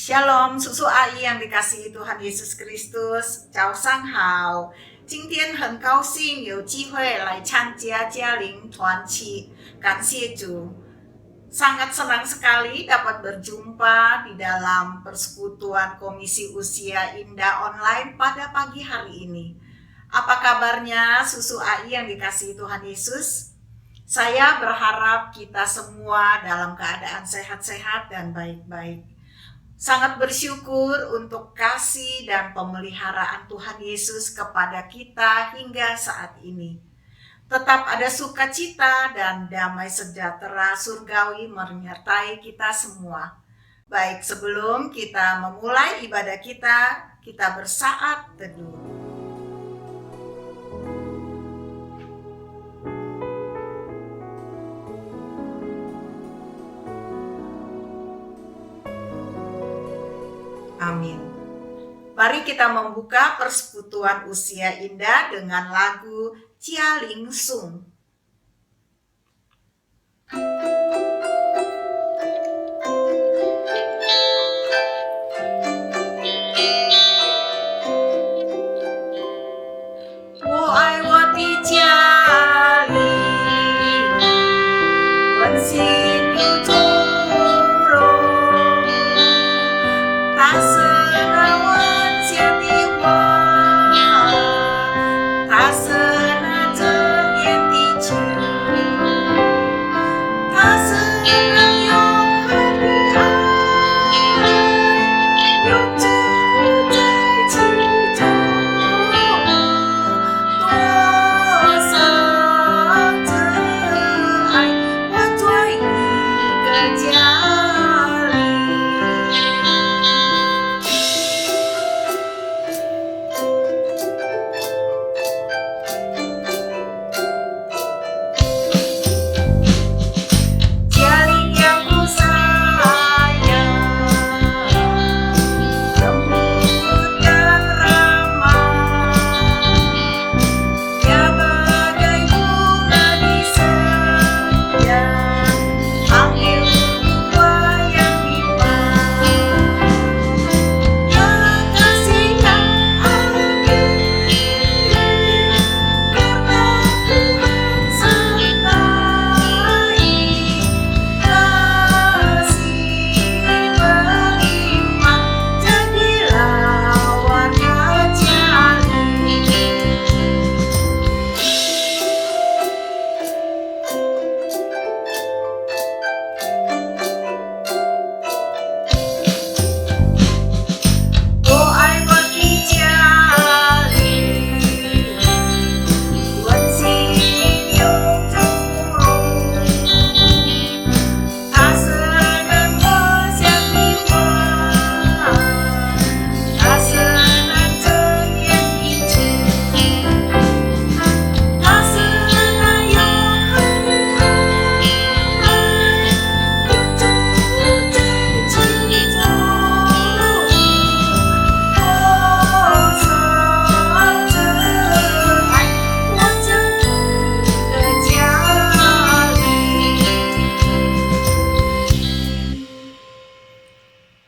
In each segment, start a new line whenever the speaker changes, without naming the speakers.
Shalom，叔叔阿姨yang dikasihi Tuhan Yesus Kristus，早上好。今天很高兴有机会来参加家庭团契，感谢主。Sangat senang sekali dapat berjumpa di dalam persekutuan Komisi Usia Indah Online pada pagi hari ini. Apa kabarnya susu AI yang dikasihi Tuhan Yesus? Saya berharap kita semua dalam keadaan sehat-sehat dan baik-baik. Sangat bersyukur untuk kasih dan pemeliharaan Tuhan Yesus kepada kita hingga saat ini. Tetap ada sukacita dan damai sejahtera surgawi menyertai kita semua. Baik, sebelum kita memulai ibadah kita bersaat teduh. Amin. Mari kita membuka persekutuan usia indah dengan lagu Chia Ling Sung.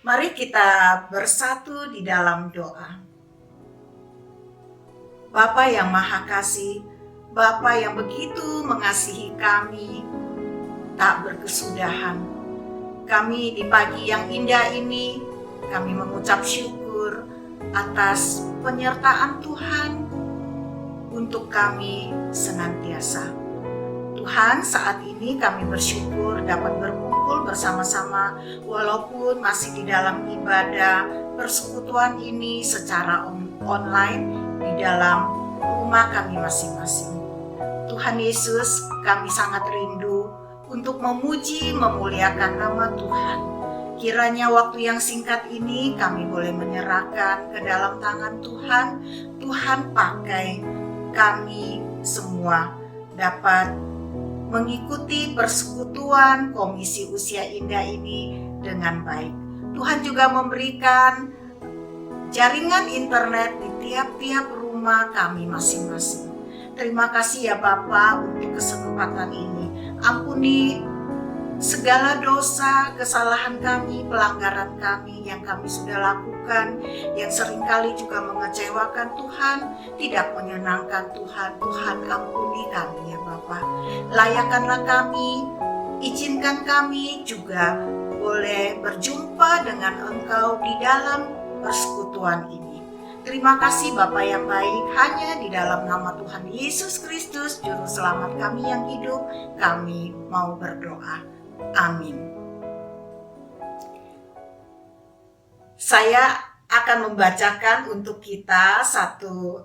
Mari kita bersatu di dalam doa. Bapa yang Maha Kasih, Bapa yang begitu mengasihi kami, tak berkesudahan. Kami di pagi yang indah ini, kami mengucap syukur atas penyertaan Tuhan untuk kami senantiasa. Tuhan, saat ini kami bersyukur dapat berkumpul bersama-sama walaupun masih di dalam ibadah persekutuan ini secara online di dalam rumah kami masing-masing. Tuhan Yesus, kami sangat rindu untuk memuji, memuliakan nama Tuhan. Kiranya waktu yang singkat ini kami boleh menyerahkan ke dalam tangan Tuhan. Tuhan pakai kami semua dapat mengikuti persekutuan Komisi Usia Indah ini dengan baik. Tuhan juga memberikan jaringan internet di tiap-tiap rumah kami masing-masing. Terima kasih ya Bapa untuk kesempatan ini. Ampuni segala dosa, kesalahan kami, pelanggaran kami yang kami sudah lakukan, yang seringkali juga mengecewakan Tuhan, tidak menyenangkan Tuhan. Tuhan ampuni kami ya Bapa. Layakkanlah kami, izinkan kami juga boleh berjumpa dengan Engkau di dalam persekutuan ini. Terima kasih Bapa yang baik, hanya di dalam nama Tuhan Yesus Kristus, Juru Selamat kami yang hidup, kami mau berdoa. Amin. Saya akan membacakan untuk kita satu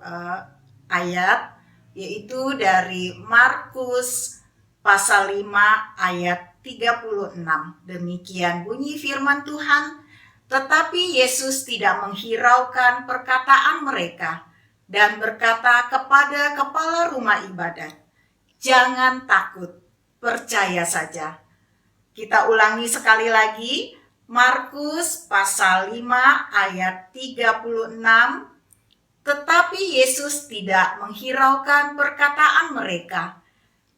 ayat, yaitu dari Markus pasal 5 ayat 36. Demikian bunyi firman Tuhan. Tetapi Yesus tidak menghiraukan perkataan mereka dan berkata kepada kepala rumah ibadat, "Jangan takut, percaya saja." Kita ulangi sekali lagi, Markus pasal 5 ayat 36. Tetapi Yesus tidak menghiraukan perkataan mereka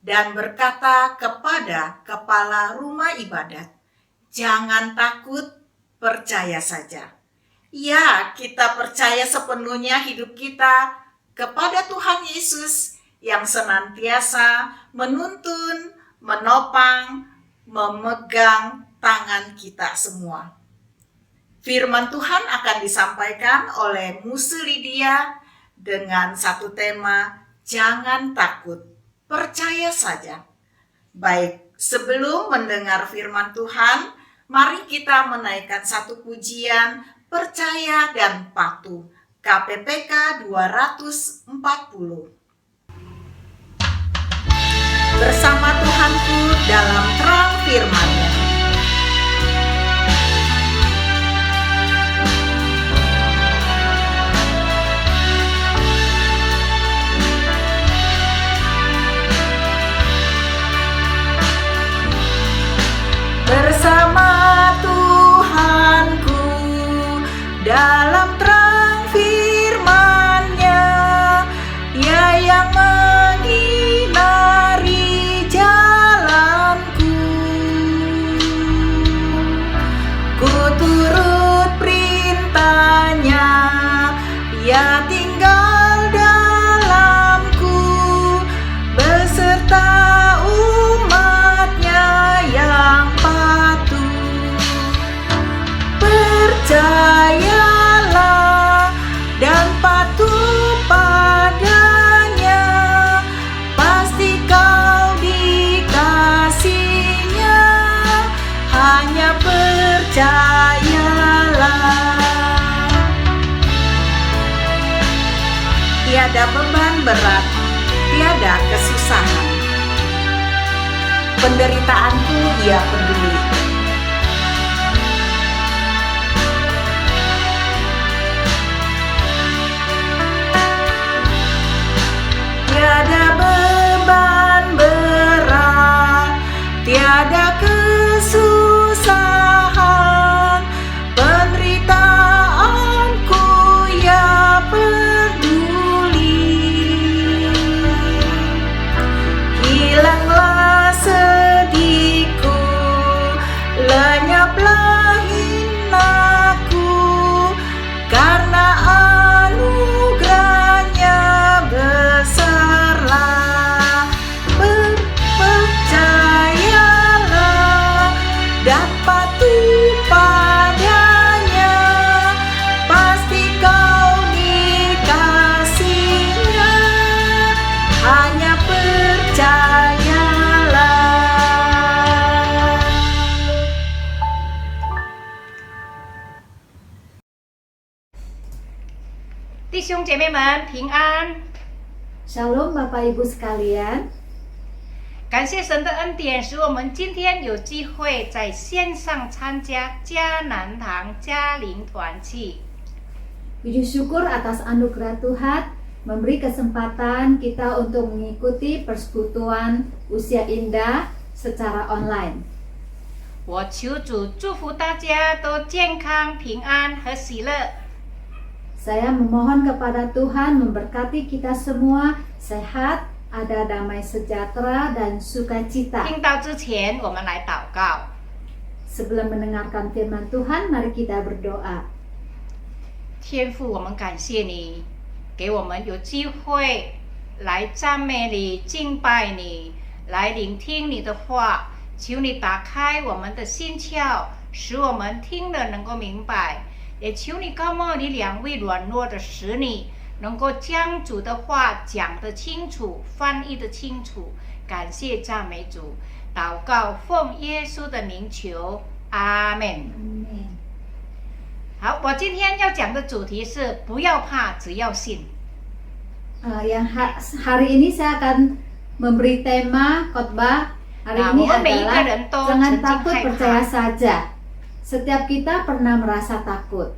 dan berkata kepada kepala rumah ibadat, "Jangan takut, percaya saja." Ya, kita percaya sepenuhnya hidup kita kepada Tuhan Yesus yang senantiasa menuntun, menopang, memegang tangan kita semua. Firman Tuhan akan disampaikan oleh Musu Lydia dengan satu tema, "Jangan takut, percaya saja." Baik, sebelum mendengar firman Tuhan, mari kita menaikkan satu pujian, Percaya dan Patuh, KPPK 240. Bersama Tuhanku dalam terang firman-Nya. Bersama Tuhanku dalam terang firman-Nya, Ia yang menyinari jalanku. Ku turut perintah-Nya, Ia tinggal dalamku, beserta umat-Nya yang patuh. Percayalah dan patuh padanya, pasti kau dikasihinya, hanya percayalah. Tiada beban berat, tiada kesusahan, penderitaanku Ia peduli. Tiada beban berat, tiada kesusahan, penderitaanku Ia peduli. Hilanglah sedihku, lenyaplah hinaku, karena anugerah-Nya besarlah. Percayalah dan patuh padanya, pasti kau dikasihinya, hanya percayalah.
弟兄姐妹们平安，
Shalom Bapak Ibu sekalian,
感谢神的恩典，使我们今天有机会在线上参加迦南堂家庭团契。
puji syukur atas anugerah Tuhan memberi kesempatan kita untuk mengikuti persekutuan usia indah secara online.
我求主祝福大家都健康、平安和喜乐。
Saya memohon kepada Tuhan memberkati kita semua sehat, ada damai sejahtera dan sukacita.
听到之前，我们来祷告。
Sebelum mendengarkan firman Tuhan, mari kita berdoa.
天父，我们感谢你，给我们有机会来赞美你、敬拜你，来聆听你的话。求你打开我们的心窍，使我们听了能够明白。也求你高莫你两位软弱的使女，能够将主的话讲得清楚，翻译得清楚。感谢赞美主，祷告奉耶稣的名求，阿门。
Amin.
好，我今天要讲的主题是不要怕，只要信。
Hari ini saya akan memberi tema khotbah hari ini adalah jangan takut, percaya saja. Setiap kita pernah merasa takut.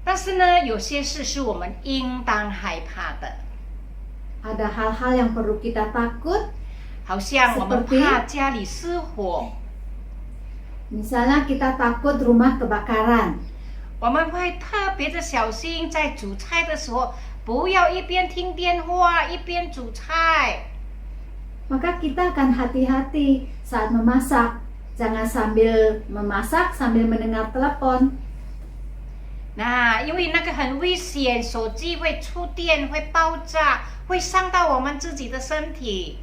但是呢，有些事是我们应当害怕的，
Ada hal-hal yang perlu kita takut.
好像我们怕家里失火，
Misalnya kita takut rumah kebakaran.
我们会特别的小心，在煮菜的时候，不要一边听电话一边煮菜。
Maka kita akan hati-hati saat memasak. Jangan sambil memasak sambil mendengar telepon.
那因为那个很危险，手机会触电，会爆炸，会伤到我们自己的身体。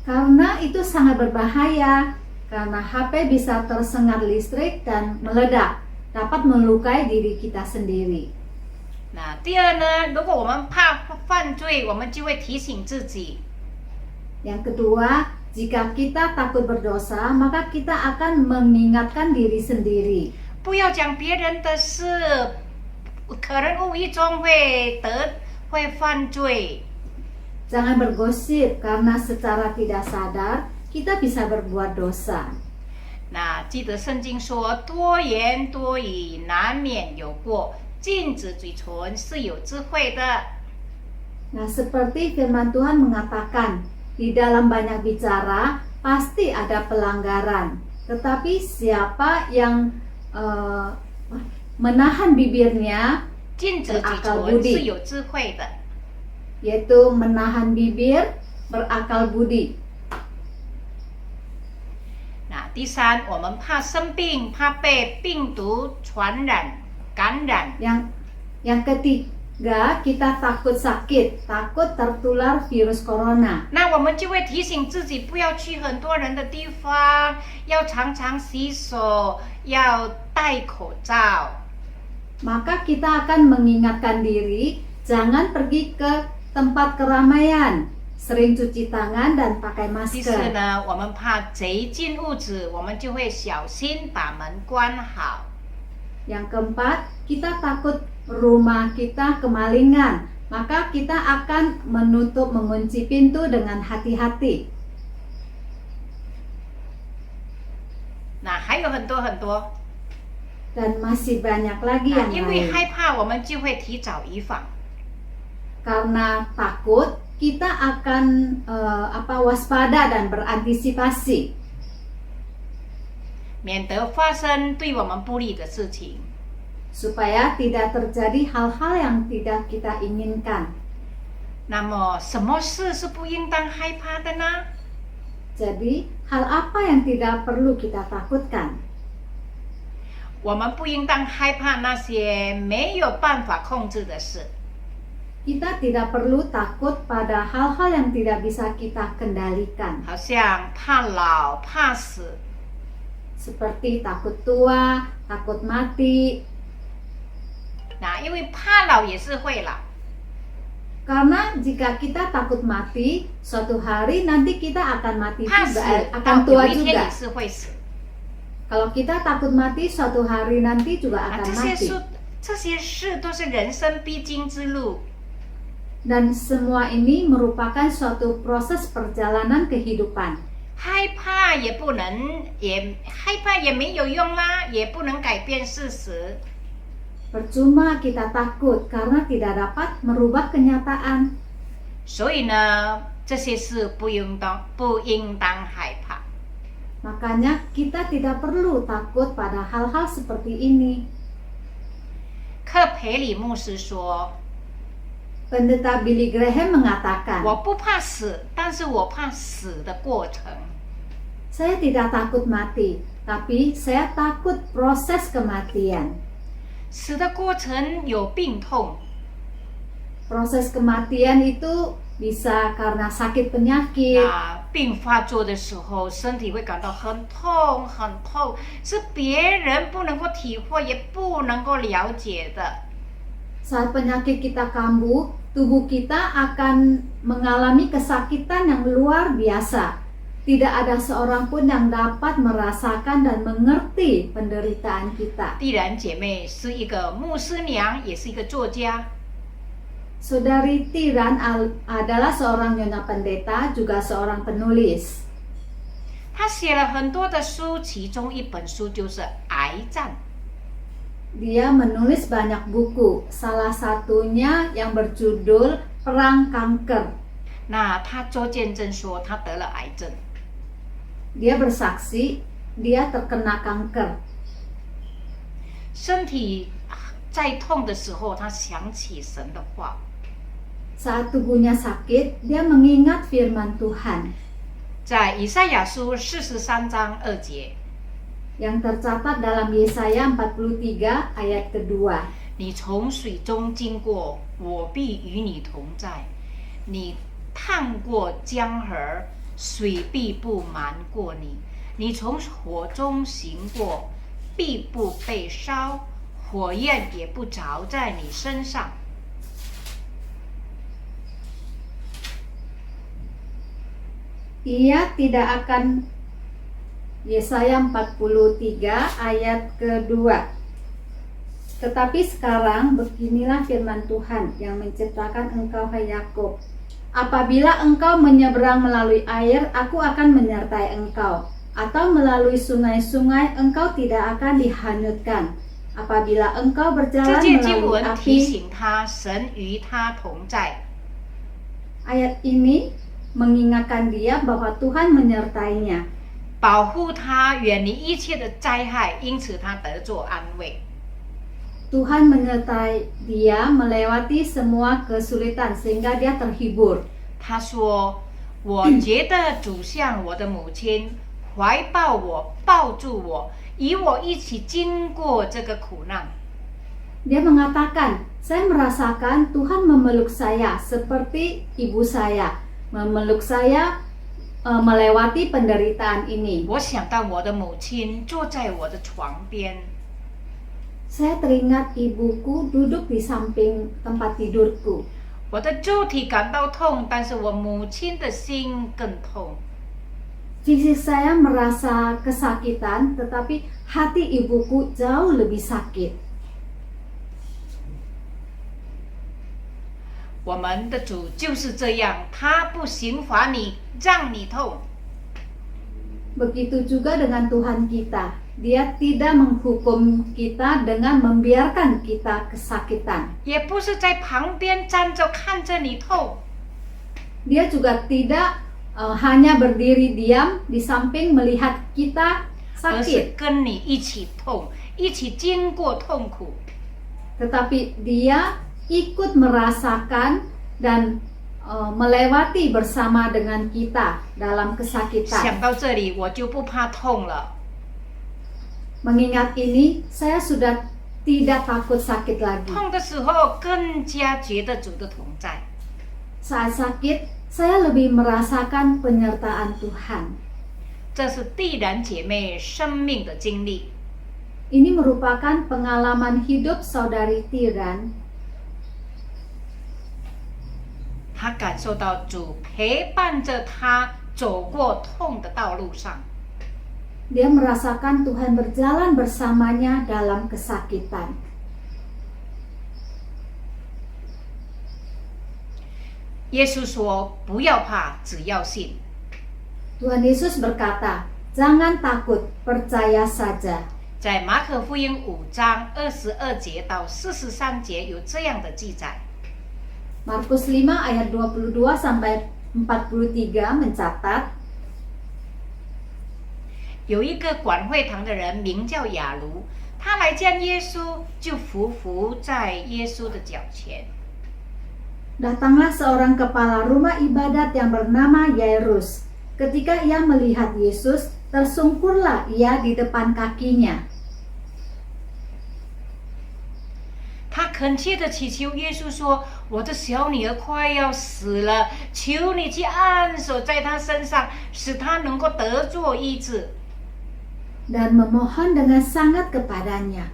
Karena itu sangat berbahaya. Karena HP bisa tersengat listrik dan meledak. Dapat melukai diri kita sendiri.
那第二呢，如果我们怕犯罪，我们就会提醒自己。
Yang kedua, jika kita takut berdosa, maka kita akan mengingatkan diri sendiri.
不要讲别人的事，可能无意中会犯罪。
Jangan bergosip karena secara tidak sadar kita bisa berbuat dosa.
那记得圣经说，多言多语难免有过，禁止嘴唇是有智慧的。
Nah, seperti firman Tuhan mengatakan, di dalam banyak bicara pasti ada pelanggaran. Tetapi siapa yang menahan bibirnya
禁止嘴唇是有智慧的。
yaitu menahan bibir berakal budi.
那第三，我们怕生病，怕被病毒传染、感染。
Yang ketiga, kita takut sakit, takut tertular virus corona.
那我们就会提醒自己，不要去很多人的地方，要常常洗手，要戴口罩。
Maka kita akan mengingatkan diri, jangan pergi ke tempat keramaian, sering cuci tangan dan pakai
第四
masker.
呢，我们怕贼进屋子，我们就会小心把门关好。
Yang keempat, kita takut rumah kita kemalingan, maka kita akan mengunci pintu dengan hati-hati.
那还有很多很多。
Dan masih banyak lagi
那
yang
因为
lain.
害怕，我们就会提早预防。
Karena takut, kita akan waspada dan berantisipasi
免得发生对我们不利的事情。
supaya tidak terjadi hal-hal yang tidak kita inginkan.
那么，什么事是不应当害怕的呢？
Jadi, hal apa yang tidak perlu kita takutkan?
我们不应当害怕那些没有办法控制的事。
Kita tidak perlu takut pada hal-hal yang tidak bisa kita kendalikan.
好像怕老、怕死。
Seperti takut tua, takut mati.
那因为怕老也是会老。
Karena jika kita takut mati, suatu hari nanti kita akan mati
怕死
juga,
到
akan
有
tua
一天
juga.
也是会死。
Kalau kita takut mati, suatu hari nanti juga
啊，
akan
这些
mati.
事都是人生必经之路。
Dan semua ini merupakan suatu proses perjalanan kehidupan.
害怕也不能，害怕也没有用啦，也不能改变事实。
Percuma kita takut karena tidak dapat merubah kenyataan.
所以呢，这些事不应当害怕。
Makanya kita tidak perlu takut pada hal-hal seperti ini.
克培里牧师说，
Pendeta Billy Graham mengatakan,
我不怕死，但是我怕死的过程。
saya tidak takut mati, tapi saya takut proses kematian.
死的过程有病痛，
Proses kematian itu bisa karena sakit penyakit,
那病发作的时候，身体会感到很痛很痛，是别人不能够体会，也不能够了解的。
saat penyakit kita kambuh, tubuh kita akan mengalami kesakitan yang luar biasa. Tidak ada seorang pun yang dapat merasakan dan mengerti penderitaan kita.
蒂然姐妹是一个牧师娘，也是一个作家。
Saudari Tiran adalah seorang nyonya pendeta, juga seorang penulis.
她写了很多的书，其中一本书就是《癌战》。
Dia menulis banyak buku, salah satunya yang berjudul Perang Kanker.
那她做见证说，她得了癌症。
Dia bersaksi, dia terkena kanker.
身体在痛的时候，她想起神的话。
Saat tubuhnya sakit, dia mengingat firman Tuhan
在以赛亚书43章2节，
yang tercatat dalam Yesaya 43 ayat kedua.
你从水中经过，我必与你同在；你趟过江河，水必不瞒过你；你从火中行过，必不被烧，火焰也不着在你身上。
Ia tidak akan Yesaya 43 ayat kedua. Tetapi sekarang beginilah firman Tuhan yang menciptakan engkau hai Yakub. Apabila engkau menyeberang melalui air, aku akan menyertai engkau. Atau melalui sungai-sungai, engkau tidak akan dihanyutkan. Apabila engkau
这
berjalan
节经
melalui
文提
api,
醒他，神与他同在。
ayat ini mengingatkan dia bahwa Tuhan menyertainya.
保护他远离一切的灾害，因此他得着安慰。
Tuhan menyertai dia melewati semua kesulitan sehingga dia terhibur.
他说：“我觉得主像我的母亲，怀抱我，抱住我，与我一起经过这个苦难。”
Dia mengatakan, saya merasakan Tuhan memeluk saya seperti ibu saya, memeluk saya melewati penderitaan ini.
我想到我的母亲坐在我的床边，
Saya teringat ibuku duduk di samping tempat tidurku.
我的肉体感到痛，但是我母亲的心更痛。
Fisik saya merasa kesakitan, tetapi hati ibuku jauh lebih sakit.
我们的主就是这样，他不刑罚你，让你痛。
Begitu juga dengan Tuhan kita. Dia tidak menghukum kita dengan membiarkan kita kesakitan.
也不是在旁边站着看着你痛，
Dia juga tidak hanya berdiri diam di samping melihat kita
而是
sakit,
跟你一起痛，一起经过痛苦。
tetapi dia ikut merasakan dan melewati bersama dengan kita dalam
想
kesakitan.
到这里，我就不怕痛了。
Mengingat ini, saya sudah tidak takut sakit lagi.
痛的时候更加觉得主的同在。
Saat sakit, saya lebih merasakan penyertaan Tuhan.
这是蒂然姐妹生命的经历。
Ini merupakan pengalaman hidup saudari Tiran.
她感受到主陪伴着她走过痛的道路上。
Dia merasakan Tuhan berjalan bersamanya dalam kesakitan.
耶稣说：“不要怕，只要信。”
Tuhan Yesus berkata, "Jangan takut, percaya saja."
在马可福音5章22节到43节有这样的记载。
Markus 5 ayat 22 sampai 43 mencatat,
有一个管会堂的人名叫雅卢，他来见耶稣，就伏在耶稣的脚前。
Datanglah seorang kepala rumah ibadat yang bernama Yairus. Ketika ia melihat Yesus, tersungkurlah ia di depan kakinya.
他恳切地祈求耶稣说：“我的小女儿快要死了，求你去按手在她身上，使她能够得着医治。”
Dan memohon dengan sangat kepadanya,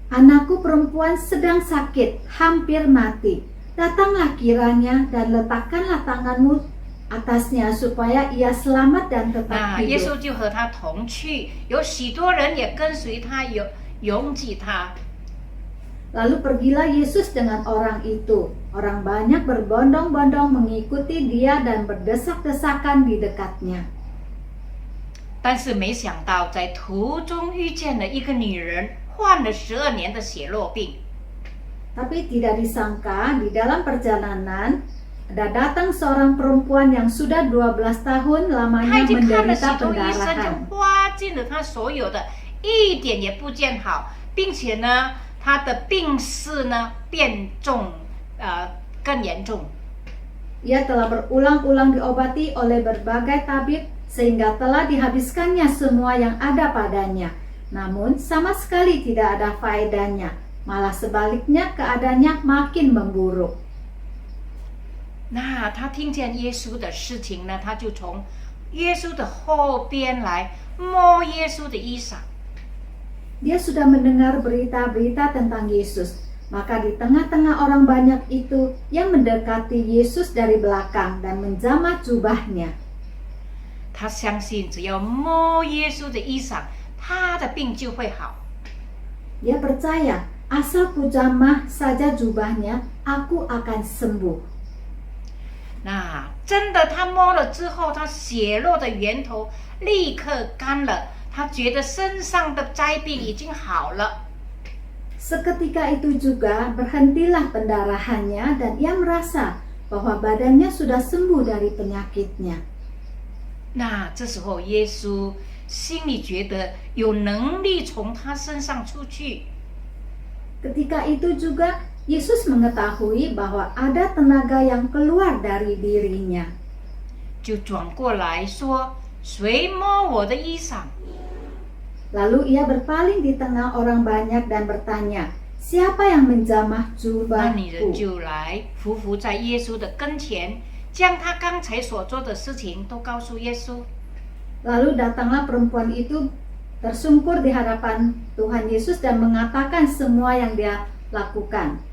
"Anakku perempuan sedang sakit, hampir mati. Datanglah kiranya dan letakkanlah tanganmu atasnya supaya ia selamat dan tetap
那耶稣
hidup."
就和他同去，有许多人也跟随他，拥挤他。
Lalu pergilah Yesus dengan orang itu. Orang banyak berbondong-bondong mengikuti dia dan berdesak-desakan di dekatnya.
但是没想到，在途中遇见了一个女人，患了12年的血络病。
Tapi tidak disangka di dalam perjalanan ada datang seorang perempuan yang sudah 12 tahun
他
lamanya
已经看了许
menderita
多医生，
pendarahan.
就花尽了他所有的，一点也不见好，并且呢，他的病势呢变重，更严重。
Ia telah berulang-ulang diobati oleh berbagai tabib sehingga telah dihabiskannya semua yang ada padanya. Namun sama sekali tidak ada faedahnya. Malah sebaliknya keadaannya makin memburuk.
那他听见耶稣的事情呢，他就从耶稣的后边来摸耶稣的衣裳。
Dia sudah mendengar berita-berita tentang Yesus. Maka di tengah-tengah orang banyak itu yang mendekati Yesus dari belakang dan menjamah jubahnya.
他相信只要摸耶稣的衣裳，他的病就会好。
Dia percaya, asal ku jamah saja jubahnya, aku akan sembuh.
那真的，他摸了之后，他血络的源头立刻干了，他觉得身上的灾病已经好了。
Seketika itu juga berhentilah pendarahannya dan ia merasa bahwa badannya sudah sembuh dari penyakitnya.
那这时候，耶稣心里觉得有能力从他身上出去。
Ketika itu juga Yesus mengetahui bahwa ada tenaga yang keluar dari dirinya.
就转过来说：“谁摸我的衣裳？”
Lalu ia berpaling di tengah orang banyak dan bertanya, "Siapa yang menjamah
那女人
jubahku?"
就来匍匐在耶稣的跟前，将他刚才所做的事情都告诉耶稣。
Lalu datanglah perempuan itu tersungkur di hadapan Tuhan Yesus dan mengatakan semua yang dia lakukan.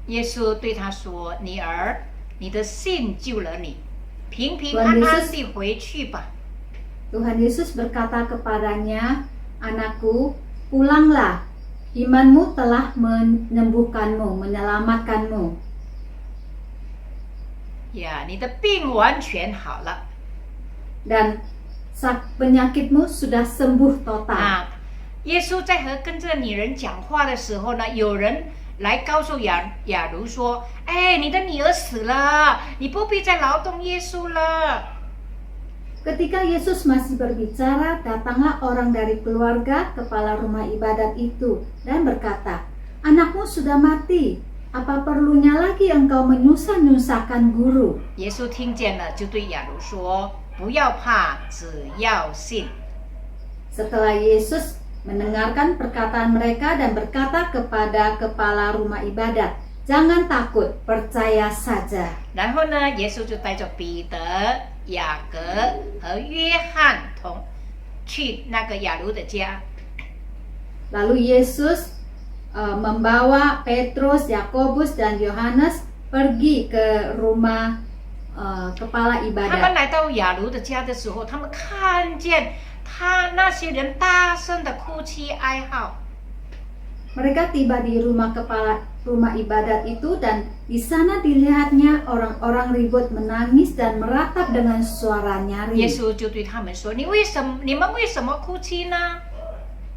耶稣对他说：“女儿，你的信救了你，平平安安地回去吧。”
Tuhan Yesus berkata kepadanya, "Anakku, pulanglah. Imanmu telah menyembuhkanmu, menyelamatkanmu."
呀，你的病完全好了。
Dan penyakitmu sudah sembuh total.
啊，耶稣在和跟这个女人讲话的时候呢，有人来告诉雅茹说：“哎，你的女儿死了，你不必再劳动耶稣了。”
Ketika Yesus masih berbicara, datanglah orang dari keluarga kepala rumah ibadat itu dan berkata, "Anakmu sudah mati. Apa perlunya lagi engkau menyusah-nyusahkan guru?"
耶稣听见了，就对雅茹说：“不要怕，只要信。”
Setelah Yesus mendengarkan perkataan mereka dan berkata kepada kepala rumah ibadat, "Jangan takut, percaya saja."
然后呢，耶稣就带着彼得、雅各和约翰去那个雅茹的家。
Lalu Yesus membawa Petrus, Yakobus, dan Yohanes pergi ke rumah kepala
他们
ibadat.
来到雅茹的家的时候，他们看见那些人大声的哭泣哀嚎。
Mereka tiba di rumah kepala rumah ibadat itu dan di sana dilihatnya orang-orang ribut menangis dan meratap dengan suara
耶
nyaring.
稣就对他们说：“你们为什么哭泣呢？”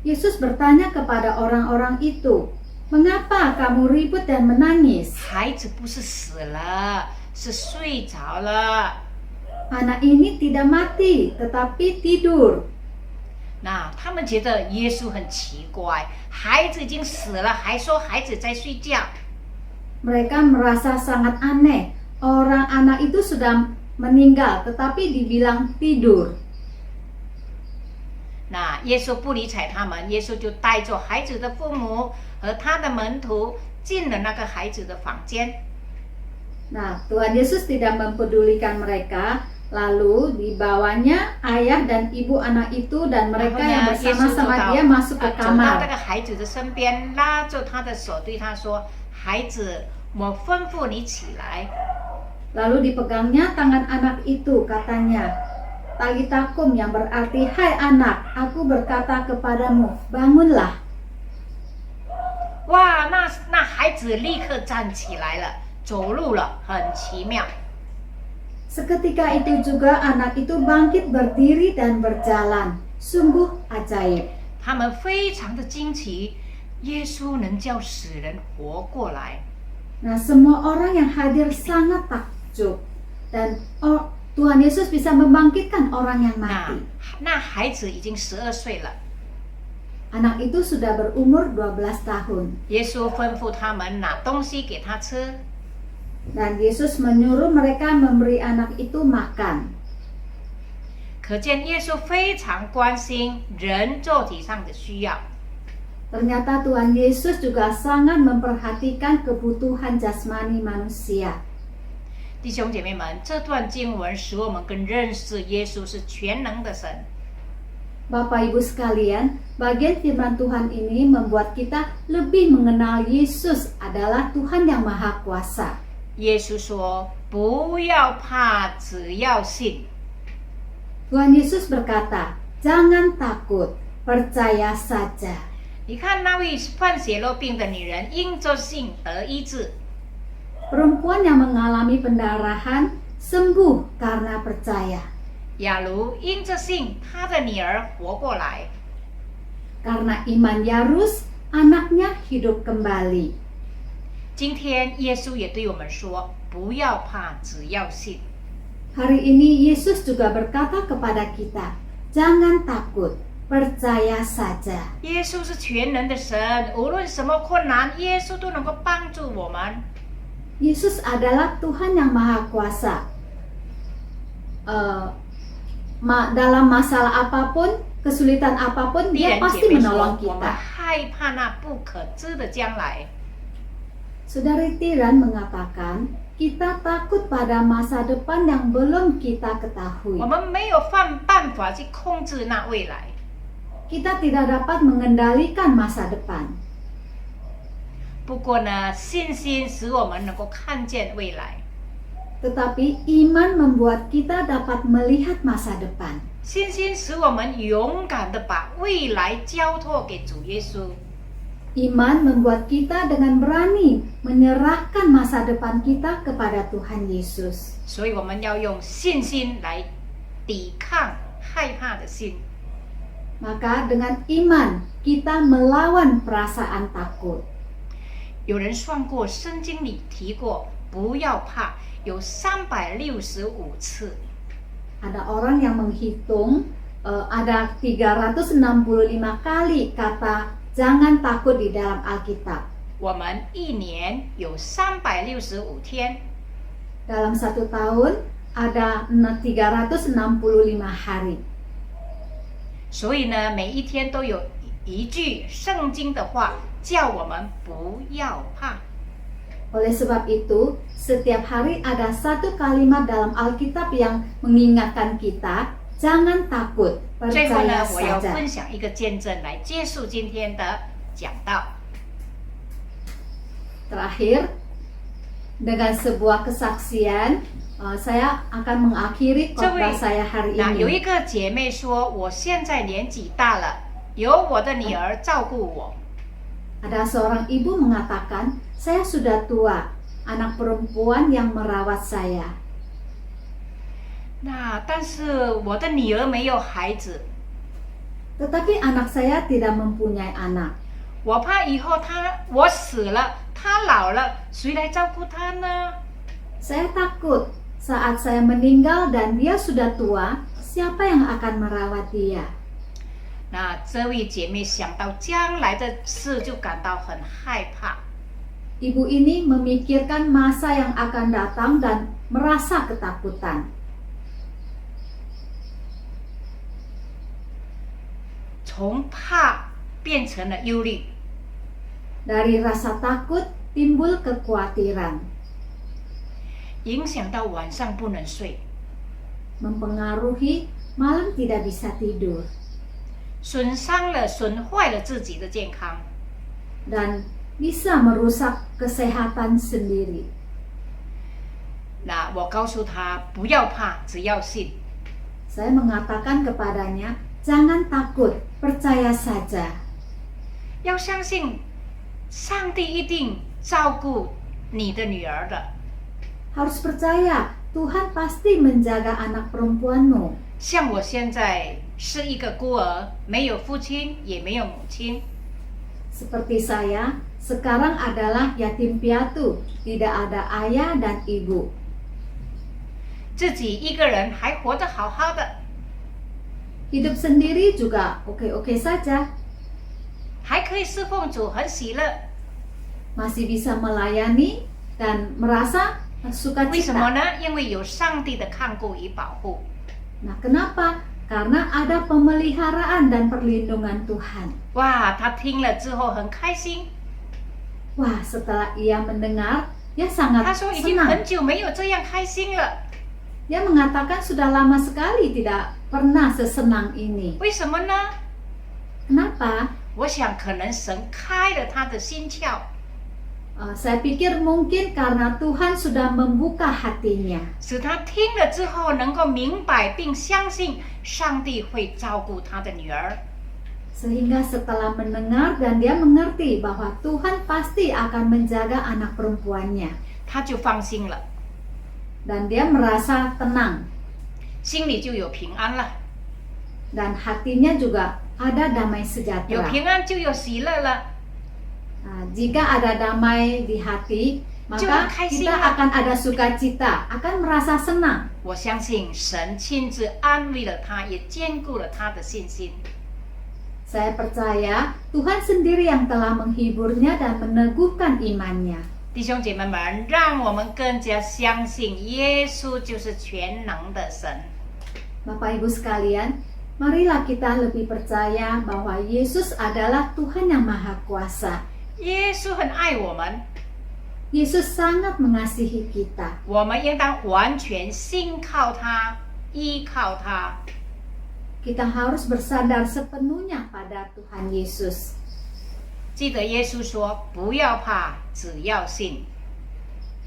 Yesus bertanya kepada orang-orang itu, "Mengapa kamu ribut dan menangis?
孩子不是死了，是睡着了。
Anak ini tidak mati, tetapi tidur."
那他们觉得耶稣很奇怪，孩子已经死了，还说孩子在睡觉。
Mereka merasa sangat aneh. Orang anak itu sudah meninggal, tetapi dibilang tidur.
那耶稣不理睬他们，耶稣就带着孩子的父母和他的门徒进了那个孩子的房间。
Nah, Tuhan Yesus tidak mempedulikan mereka. Lalu dibawanya ayah dan ibu anak itu dan mereka yang bersama-sama dia masuk ke
走到那
kamar.
个孩子的身边，拉着他的手，对他说：“孩子，我吩咐你起来。”
Lalu dipegangnya tangan anak itu, katanya, Talitakum, yang berarti, hai anak, aku berkata kepadamu, bangunlah.
哇，那孩子立刻站起来了，走路了，很奇妙。
Seketika itu juga anak itu bangkit berdiri dan berjalan. Sungguh ajaib.
他们非常的惊奇，耶稣能叫死人活过来。
Nah, semua orang yang hadir sangat takjub. Dan Tuhan Yesus bisa membangkitkan orang yang
那
mati.
那孩子已经12岁了，
Anak itu sudah berumur 12 tahun.
耶稣吩咐他们拿东西给他吃。
Dan Yesus menyuruh mereka memberi anak itu makan.
可见耶稣非常关心人肉体上的需要。
Ternyata Tuhan Yesus juga sangat memperhatikan kebutuhan jasmani manusia.
弟兄姐妹们，这段经文使我们更认识耶稣是全能的神。
Bapak Ibu sekalian, bagian firman Tuhan ini membuat kita lebih mengenal Yesus adalah Tuhan yang Maha Kuasa.
耶稣说：“不要怕，只要信。”
Tuhan Yesus berkata, jangan takut, percaya saja.
你看那位患血肉病的女人，因着信得医治。
Perempuan yang mengalami pendarahan sembuh karena percaya.
亚卢因着信，她的女儿活过来。
Karena iman Yarus, anaknya hidup kembali.
今天耶稣也对我们说：“不要怕，只要信。”
Hari ini Yesus juga berkata kepada kita, jangan takut, percaya saja.
耶稣是全能的神，无论什么困难，耶稣都能够帮助我们。
Yesus adalah Tuhan yang Maha Kuasa. Dalam masalah apapun, kesulitan apapun,
弟
Dia
兄姐
pasti
妹说，
menolong
我们
kita.
害怕那不可知的将来。
Saudari Tiran mengatakan, kita takut pada masa depan yang belum kita ketahui.
我们没有办法去控制那未来。
Kita tidak dapat mengendalikan masa depan.
不过呢，信心使我们能够看见未来。
Tetapi iman membuat kita dapat melihat masa depan.
信心使我们勇敢的把未来交托给主耶稣。
Iman membuat kita dengan berani menyerahkan masa depan kita kepada Tuhan Yesus.
所以我们要用信心来抵抗害怕的心。
Maka dengan iman kita melawan perasaan takut.
有人算过，圣经里提过，不要怕，有365次。
Ada orang yang menghitung ada 365 kali kata jangan takut di dalam Alkitab.
我们一年有365天，
Dalam 1 tahun ada 365 hari.
所以呢，每一天都有一句圣经的话，叫我们不要怕。
Oleh sebab itu, setiap hari ada satu kalimat dalam Alkitab yang mengingatkan kita, jangan takut,
最后
percaya
呢，我要
saja.
分享一个见证来结束今天的讲道。
Terakhir, dengan sebuah kesaksian, saya akan mengakhiri khotbah saya hari
那有
ini.
一个姐妹说，我现在年纪大了，有我的女儿照顾我。
Ada seorang ibu mengatakan, saya sudah tua, anak perempuan yang merawat saya.
那但是我的女儿没有孩子，
Tetapi anak saya tidak mempunyai anak.
我怕以后我死了，她老了，谁来照顾她呢？
Saya takut saat saya meninggal dan dia sudah tua, siapa yang akan merawat dia?
那这位姐妹想到将来的事就感到很害怕。
Ibu ini memikirkan masa yang akan datang dan merasa ketakutan.
从怕变成了忧虑，
Dari rasa takut timbul kekhawatiran,
影响到晚上不能睡，
mempengaruhi malam tidak bisa tidur,
损坏了自己的健康。
dan bisa merusak kesehatan sendiri.
那我告诉她不要怕，只要信。
Saya mengatakan kepadanya, jangan takut, percaya saja.
要相信上帝一定照顾你的女儿的。
Harus percaya, Tuhan pasti menjaga anak perempuanmu.
像我现在是一个孤儿，没有父亲，也没有母亲。
Seperti saya, sekarang adalah yatim piatu, tidak ada ayah dan ibu.
自己一个人还活得好好的，
Hidup sendiri juga oke-oke saja,
还可以侍奉主，很喜乐。
masih bisa melayani dan merasa
为什么
sukacita.
呢？因为有上帝的看顾与保护。
Nah, kenapa? Karena ada pemeliharaan dan perlindungan Tuhan.
哇，他听了之后很开心。
Wah, setelah ia mendengar, dia
他
sangat
说已经
senang.
很久没有这样开心了。
Dia mengatakan sudah lama sekali tidak pernah sesenang ini.
为什么呢？
Kenapa?
我想可能神开了他的心窍，
Saya pikir mungkin karena Tuhan sudah membuka hatinya.
使他听了之后能够明白并相信上帝会照顾他的女儿。
Sehingga setelah mendengar dan dia mengerti bahwa Tuhan pasti akan menjaga anak perempuannya.
他就放心了，
Dan dia merasa tenang.
心里就有平安了。
Dan hatinya juga ada damai
有
sejahtera.
平安就有喜乐了。
Nah, jika ada damai di hati, maka kita akan ada sukacita, akan merasa senang.
我相信神亲自安慰了他，也坚固了他的信心。
Saya percaya Tuhan sendiri yang telah menghiburnya dan meneguhkan imannya.
弟兄姐妹们，让我们更加相信耶稣就是全能的神。
Bapak Ibu sekalian, marilah kita lebih percaya bahwa Yesus adalah Tuhan yang Maha Kuasa.
耶稣很爱我们，
Yesus sangat mengasihi kita.
我们应当完全信靠他，依靠他。
Kita harus bersandar sepenuhnya pada Tuhan Yesus.
记得耶稣说：“不要怕，只要信。”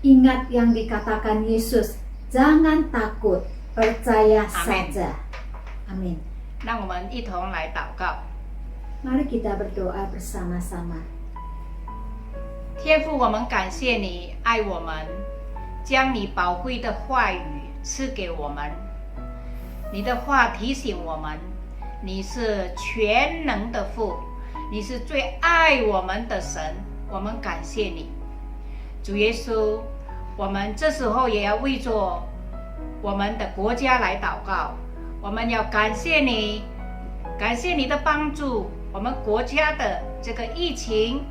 Ingat yang dikatakan Yesus, jangan takut, percaya
Amin.
saja. Amin.
让我们一同来祷告。
Mari kita berdoa bersama-sama.
天父，我们感谢你爱我们，将你宝贵的话语赐给我们。你的话提醒我们，你是全能的父，你是最爱我们的神。我们感谢你，主耶稣。我们这时候也要为着我们的国家来祷告。我们要感谢你，感谢你的帮助。我们国家的这个疫情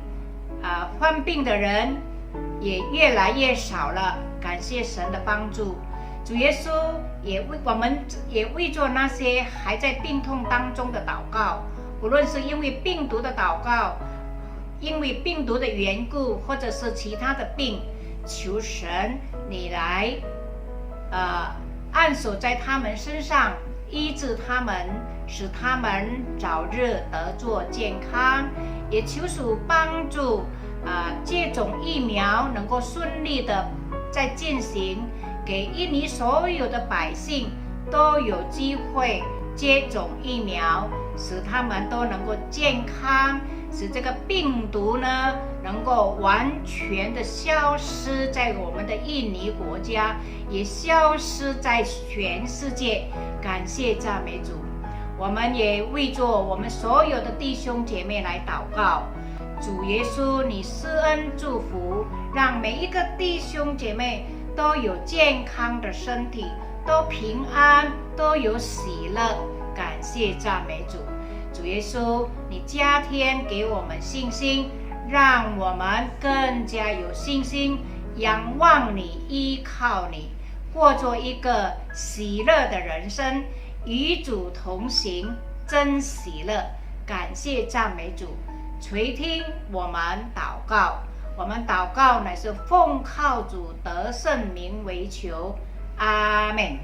患病的人也越来越少了，感谢神的帮助。主耶稣我们也为着那些还在病痛当中的祷告，不论是因为病毒的祷告，因为病毒的缘故，或者是其他的病，求神你来按手在他们身上，医治他们，使他们早日得着健康。也求主帮助接种疫苗能够顺利的在进行，给印尼所有的百姓都有机会接种疫苗，使他们都能够健康，使这个病毒呢能够完全的消失在我们的印尼国家，也消失在全世界。感谢赞美主。我们也为着我们所有的弟兄姐妹来祷告，主耶稣，你施恩祝福，让每一个弟兄姐妹都有健康的身体，都平安，都有喜乐。感谢赞美主。主耶稣，你加添给我们信心，让我们更加有信心，仰望你，依靠你，过着一个喜乐的人生，与主同行，真喜乐。感谢赞美主，垂听我们祷告。我们祷告乃是奉靠主得胜名为求，阿们。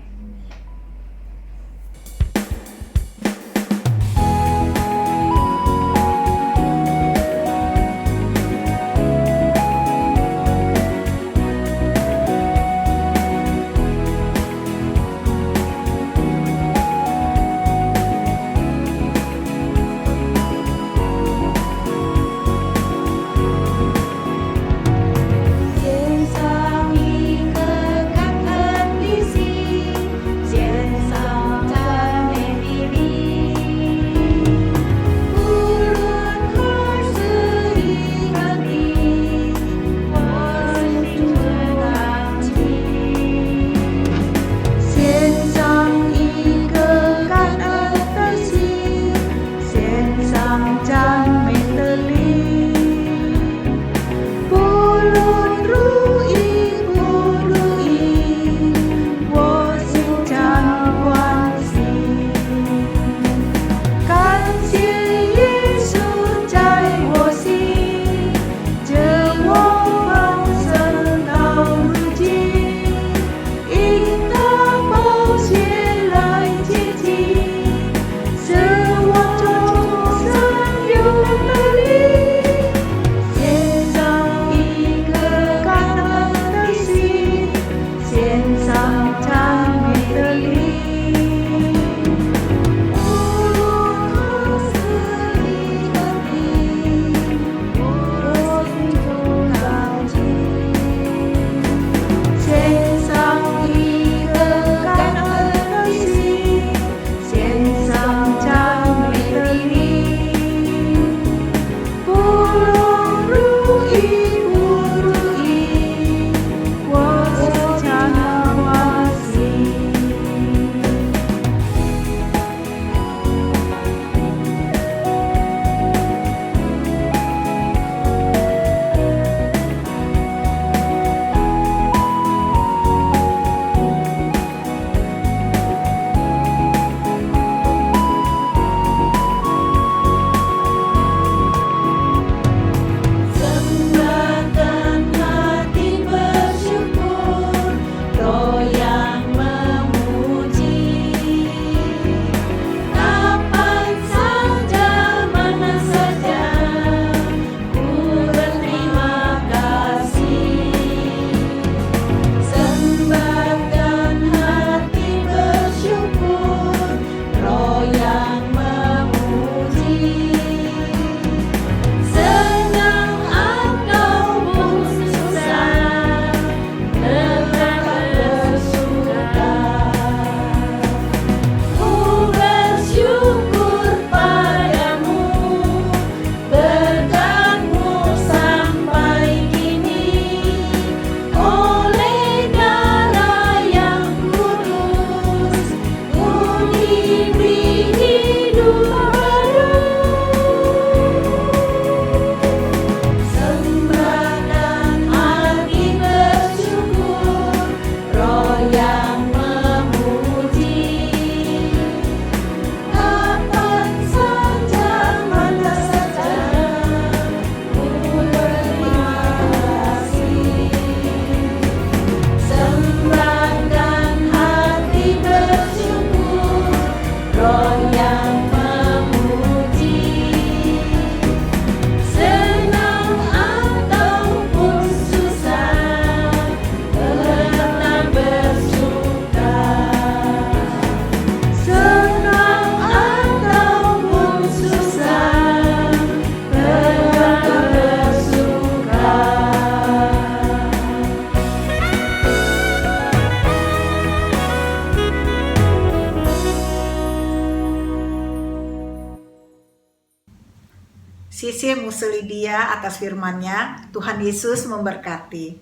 Sisi Muslidia atas firman-Nya. Tuhan Yesus memberkati.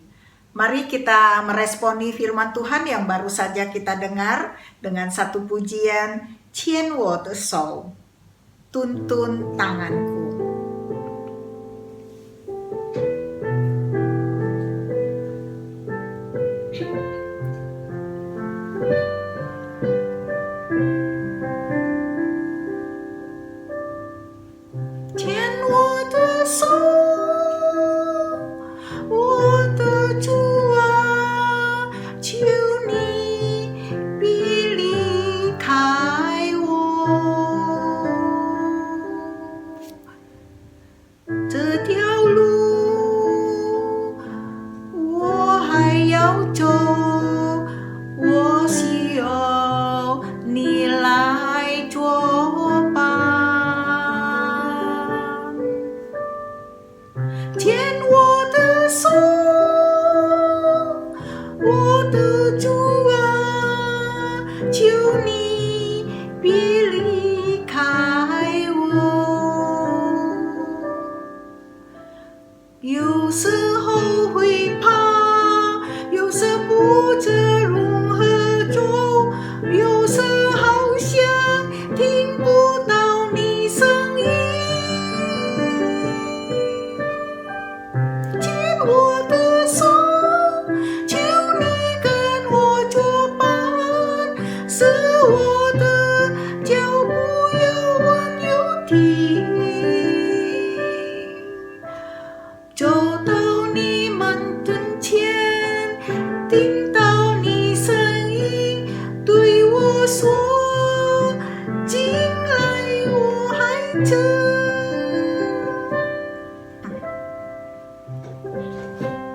Mari kita meresponi firman Tuhan yang baru saja kita dengar dengan satu pujian Chien Wo De Shou. tuntun tanganku.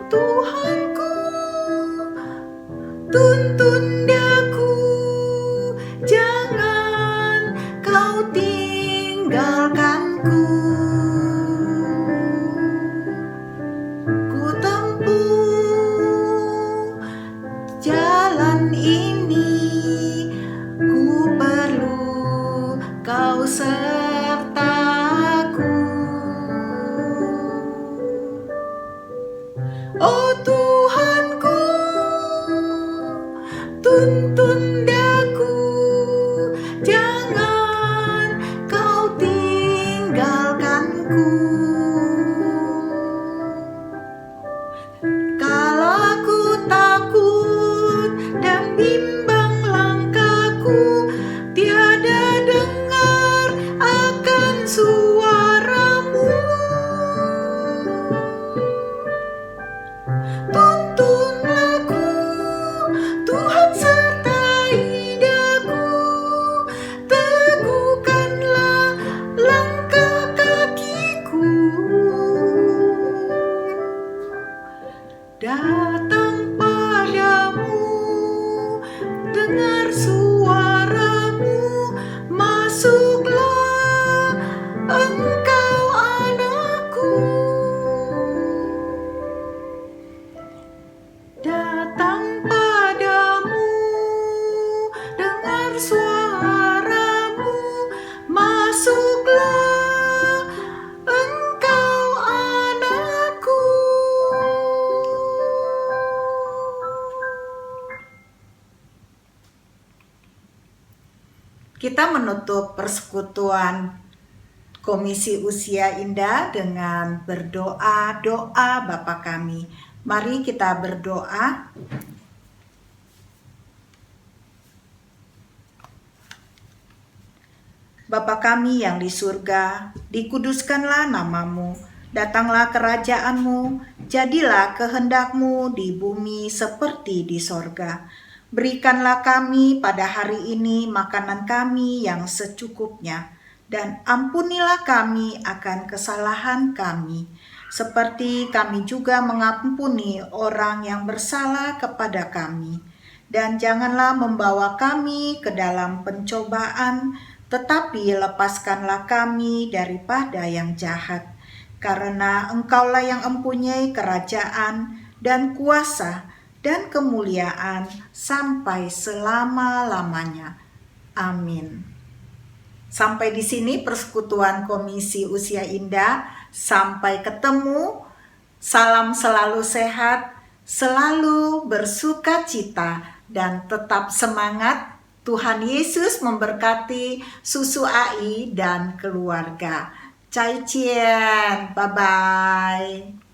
Tuhanku, tuntun daku, jangan kau tinggalkanku. Ku tempuh jalan ini, ku perlu kau sertaku. Oh Tuhanku, tuntun daku, jangan kau tinggalkanku. Kalau aku takut dan bimbang langkahku, tiada dengar akan suaramu. Tuntunlah aku, Tuhan sertai daku, teguhkanlah langkah kakiku. Datang padamu, dengar suaramu, masuklah engkau anakku. Datang padamu, dengar suaramu, masuklah engkau anakku. Kita menutup persekutuan Komisi Usia Indah dengan berdoa doa Bapa kami. Mari kita berdoa. Bapa kami yang di surga, dikuduskanlah namamu, datanglah kerajaanmu, jadilah kehendakmu di bumi seperti di sorga. Berikanlah kami pada hari ini makanan kami yang secukupnya, dan ampunilah kami akan kesalahan kami, seperti kami juga mengampuni orang yang bersalah kepada kami. Dan janganlah membawa kami ke dalam pencobaan, tetapi lepaskanlah kami daripada yang jahat. Karena Engkaulah yang mempunyai kerajaan dan kuasa dan kemuliaan sampai selama-lamanya. Amin. Sampai di sini persekutuan Komisi Usia Indah. Sampai ketemu. Salam selalu sehat, selalu bersukacita, dan tetap semangat. Tuhan Yesus memberkati Susu AI dan keluarga. Cai Cien, bye-bye.